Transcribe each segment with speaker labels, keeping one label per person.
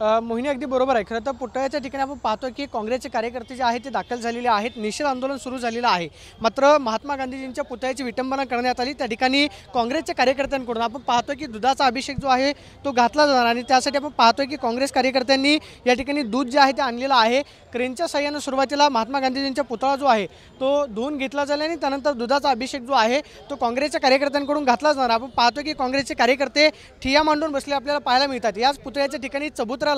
Speaker 1: मोहिनी अगदी बरोबर आहे। खरं तर पुतळ्याच्या ठिकाणी आपण पाहतो की काँग्रेसचे कार्यकर्ते जे आहेत ते दाखल झालेले आहेत, निषेध आंदोलन सुरू झालेलं आहे। मात्र महात्मा गांधीजींच्या पुतळ्याची विटंबना करण्यात आली। त्या ठिकाणी काँग्रेसच्या कार्यकर्त्यांकडून आपण पाहतो की दुधाचा अभिषेक जो आहे तो घातला जाणार आणि त्यासाठी आपण पाहतो की काँग्रेस कार्यकर्त्यांनी या ठिकाणी दूध जे आहे ते आणलेलं आहे। क्रेनच्या साहाय्याने सुरुवातीला महात्मा गांधीजींचा पुतळा जो आहे तो धुवून घेतला जाईल आणि त्यानंतर दुधाचा अभिषेक जो आहे तो काँग्रेसच्या कार्यकर्त्यांकडून घातला जाणार। आपण पाहतो की काँग्रेसचे कार्यकर्ते ठिय्या मांडून बसले आपल्याला पाहायला मिळतात। याच पुतळ्याच्या ठिकाणी चबुतराला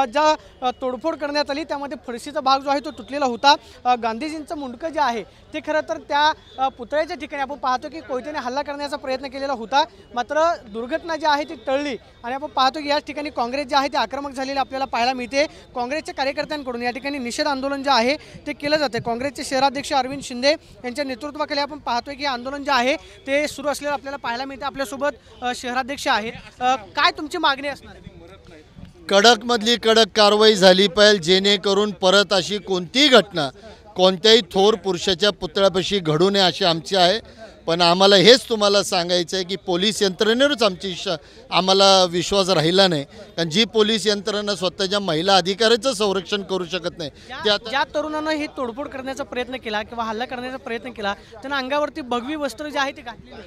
Speaker 1: ज्या तोडफोड करण्यात आली त्यामध्ये फरशीचा भाग जो आहे तो तुटलेला होता। गांधीजींचं मुंडकं जे आहे ते खरं तर त्या पुतळ्याच्या ठिकाणी आपण पाहतो की कोयत्याने हल्ला करण्याचा प्रयत्न केलेला होता, मात्र दुर्घटना जी आहे ती टळली आणि आपण पाहतो की याच ठिकाणी काँग्रेस जे आहे ते आक्रमक झालेले आपल्याला पाहायला मिळते। काँग्रेसच्या कार्यकर्त्यांकडून या ठिकाणी निषेध आंदोलन जे आहे ते केलं जाते। काँग्रेसचे शहराध्यक्ष अरविंद शिंदे यांच्या नेतृत्वाखाली आपण पाहतोय की आंदोलन जे आहे ते सुरू असलेलं आपल्याला पाहायला मिळते। आपल्यासोबत शहराध्यक्ष आहेत, काय तुमची मागणी असणार आहे?
Speaker 2: कडकमधली कडक कारवाई झाली पाहिजे, जेणेकरून परत अशी कोणतीही घटना कोणत्याही थोर पुरुषाच्या पुतळ्यापाशी घडू नये अशी आमची आहे। पण आम्हाला हेच तुम्हाला सांगायचं आहे की पोलीस यंत्रणेवरच आम्हाला विश्वास राहिला नाही, कारण जी पोलीस यंत्रणा स्वतःच्या महिला अधिकाऱ्याचं संरक्षण करू शकत नाही,
Speaker 1: ज्या तरुणांना ही तोडफोड करण्याचा प्रयत्न केला किंवा हल्ला करण्याचा प्रयत्न केला त्यांना अंगावरती भगवी वस्त्र जे आहे ते घातलेली,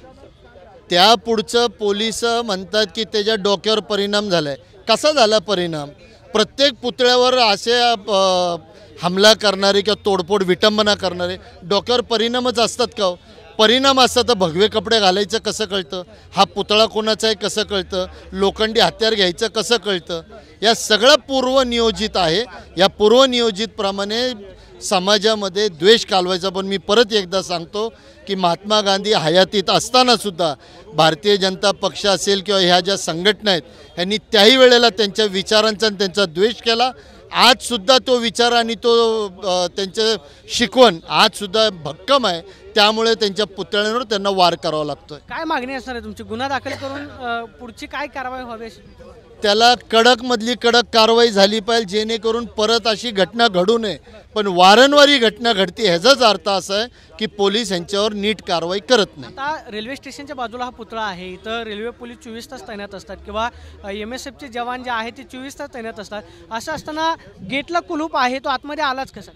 Speaker 2: त्या पुढचं पोलीस म्हणतात की त्याच्या डोक्यावर परिणाम झालाय। कसा झाला परिणाम? प्रत्येक पुतळ्यावर असे हमला करणारे किंवा तोडफोड विटंबना करणारे डोक्यावर परिणामच असतात का? परिणाम असतात तर भगवे कपडे घालायचं कसं कळतं? हा पुतळा कोणाचा आहे कसं कळतं? लोखंडी हत्यार घ्यायचं कसं कळतं? या सगळं पूर्वनियोजित आहे। या पूर्वनियोजितप्रमाणे समाजामध्ये द्वेष कालवायचा। पण मी परत एकदा सांगतो की महात्मा गांधी हयातीत असतानासुद्धा भारतीय जनता पक्ष असेल किंवा ह्या ज्या संघटना आहेत ह्यांनी त्याही वेळेला त्यांच्या विचारांचा आणि त्यांचा द्वेष केला। आजसुद्धा तो विचार आणि तो त्यांचं शिकवण आजसुद्धा भक्कम आहे, त्यामुळे त्यांच्या पुतळ्यांवर त्यांना वार करावा लागतो।
Speaker 1: काय मागणी असणार आहे तुमची? गुन्हा दाखल करून पुढची काय कारवाई व्हावी अशी?
Speaker 2: त्याला कडकमधली कडक कारवाई झाली पाहिजे, जेणेकरून परत अशी घटना घडू नये। पण वारंवार ही घटना घडते ह्याचाच अर्थ असा आहे की पोलीस यांच्यावर नीट कारवाई करत नाही।
Speaker 1: आता रेल्वे स्टेशनच्या बाजूला हा पुतळा आहे, इथं रेल्वे पोलीस 24 तास तैनात असतात किंवा MSFचे जवान जे आहेत ते 24 तास तैनात असतात। असं असताना गेटला कुलूप आहे, तो आतमध्ये आलाच कसा?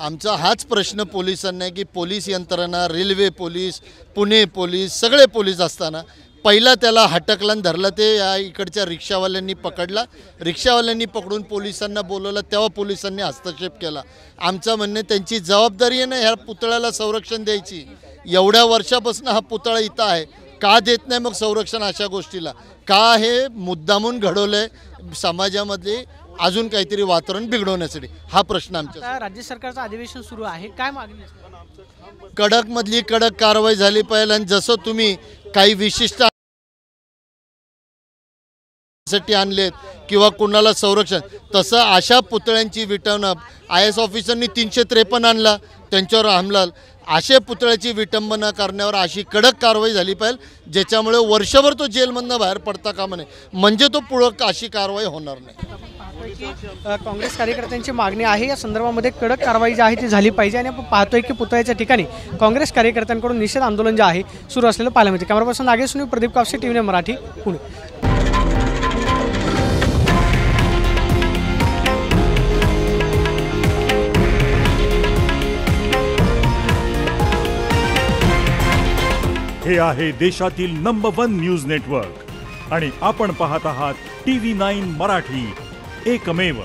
Speaker 2: आमचा हाच प्रश्न पोलिसांना आहे की पोलीस यंत्रणा, रेल्वे पोलीस, पुणे पोलीस, सगळे पोलीस असताना पहिला त्याला हटकला आणि धरला, ते या इकडच्या रिक्षावाल्यांनी पकडला। रिक्षावाल्यांनी पकडून पोलिसांना बोलवलं, तेव्हा पोलिसांनी हस्तक्षेप केला। आमचं म्हणणं त्यांची जबाबदारी आहे ना ह्या पुतळ्याला संरक्षण द्यायची। एवढ्या वर्षापासून हा पुतळा इथं आहे, का देत नाही मग संरक्षण अशा गोष्टीला? का हे मुद्दामून घडवलंय समाजामध्ये अजून काहीतरी वातावरण बिघडवण्यासाठी? हा प्रश्न आमचा।
Speaker 1: राज्य सरकारचं अधिवेशन सुरू आहे, काय मागणी?
Speaker 2: कडकमधली कडक कारवाई झाली पाहिजे आणि जसं तुम्ही काही विशिष्ट साठी आणलेत किंवा कुणाला संरक्षण, तसं अशा पुतळ्यांची विटंबना IAS ऑफिसरनी 353 आणला, त्यांच्यावर हमला। अशा पुतळ्याची विटंबना करण्यावर अशी कडक कारवाई झाली पाहिजे, ज्याच्यामुळे वर्षभर तो जेलमधनं बाहेर पडता कामा नये, म्हणजे तो पुढं अशी कारवाई होणार नाही।
Speaker 1: काँग्रेस कार्यकर्त्यांची मागणी आहे या संदर्भामध्ये कडक कारवाई जी आहे ती झाली पाहिजे आणि आपण पाहतोय की पुतळ्याच्या ठिकाणी काँग्रेस कार्यकर्त्यांकडून निषेध आंदोलन जे आहे सुरू असलेलं पाहायला मिळते। Camera person Nagesh Sunil, Pradeep Kapse, TV9 Marathi, Pune.
Speaker 3: हे आहे देशातील नंबर 1 न्यूज नेटवर्क आणि आपण पाहत आहात TV9 मराठी, एकमेव।